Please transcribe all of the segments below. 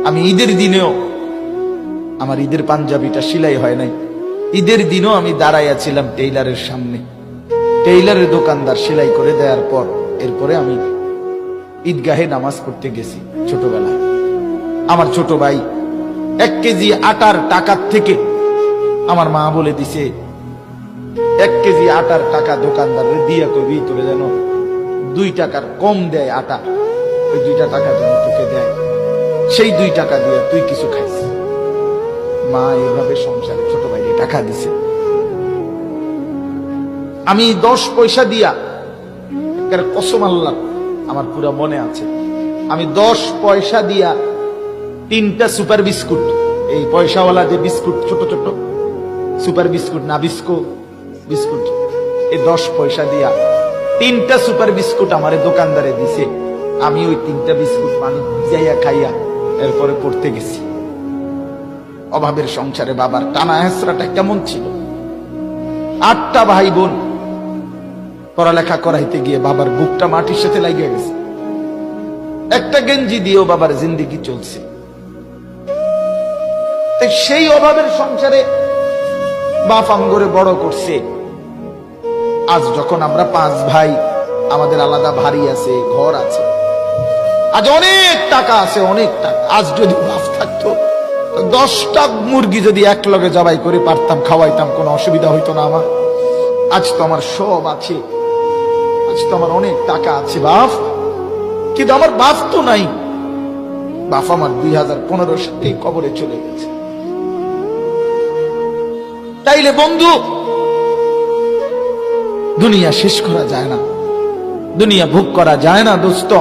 আমি ঈদের দিনেও আমার ঈদের পাঞ্জাবিটা সেলাই হয় নাই, ঈদের দিনও আমি দাঁড়াইয়াছিলাম টেইলারের সামনে। টেইলারের দোকানদার সেলাই করে দেওয়ার পর এরপরে আমি ঈদগাহে নামাজ পড়তে গেছি। ছোটবেলায় আমার ছোট ভাই 1 কেজি আটার টাকার থেকে আমার মা বলে দিছে 1 কেজি আটার টাকা দোকানদারের দিয়া কবি তোরে যেন 2 টাকার কম দেয় আটা, ওই 2 টাকা যেন তোকে দেয়, সেই 2 টাকা দিয়ে তুই কিছু খাইস। মা এভাবে সংসারে ছোট ভাইকে টাকা দিছে। আমি 10 পয়সা দিয়া, কসম আল্লাহ আমার পুরো মনে আছে, আমি 10 পয়সা দিয়া 3টা সুপার বিস্কুট, এই পয়সাওয়ালা যে বিস্কুট ছোট ছোট সুপার বিস্কুট, না বিস্কুট, এই 10 পয়সা দিয়া 3টা সুপার বিস্কুট আমারে দোকানদারে দিছে। আমি ওই 3টা বিস্কুট পানি ভিজাইয়া খাইয়া এরপরে পড়তে গেছি। অভাবের সংসারে বাবার টানা হেসরাটা কেমন ছিল। 8টা ভাই বোন, পড়ালেখা করাইতে গিয়ে বাবার বুকটা মাটির সাথে লাগিয়ে গেছে। একটা গেঞ্জি দিয়েও বাবার জিন্দেগি চলছে। সেই অভাবের সংসারে বাপ আমগরে বড় করছে। আজ যখন আমরা 5 ভাই, আমাদের আলাদা বাড়ি আছে, ঘর আছে, আজ অনেক টাকা আছে, অনেক টাকা। আজ যদি বাপ থাকতো 10টা মুরগি যদি এক লগে জবাই করে পারতাম, খাওয়াইতাম, কোনো অসুবিধা হইতো না আমার। আজ তো আমার সব আছে, আজ তো আমার অনেক টাকা আছে বাপ, কিন্তু আমার বাপ তো নাই। বাপ আমার 2015 সালে কবরে চলে গেছে। তাইলে বন্ধু, দুনিয়া শেষ করা যায় না, দুনিয়া ভোগ করা যায় না দোস্ত।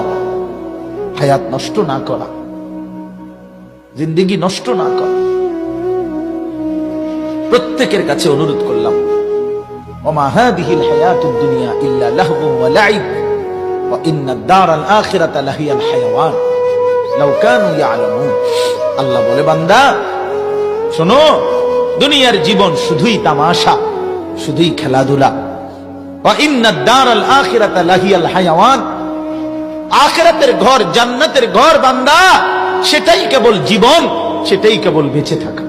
হায়াত নষ্ট না করা, জিন্দেগি নষ্ট না করা। প্রত্যেকের কাছে অনুরোধ করলাম, ওমা হাদিহিল হায়াতুদ দুনিয়া ইল্লা লাহবু ওয়া লাইব ওয়া ইন্নাদ দারাল আখিরাতা লাহিয়াল হায়াওয়ান লাউ কানু ইয়ালামুন। আল্লাহ বলে, বান্দা শোনো, দুনিয়ার জীবন শুধুই তামাশা, শুধুই খেলাধুলা। ওয়া ইন্নাদ দারাল আখিরাতা লাহিয়াল হায়াওয়ান, আখিরাতের ঘর, জান্নাতের ঘর বান্দা, সেটাই কেবল জীবন, সেটাই কেবল বেঁচে থাকা।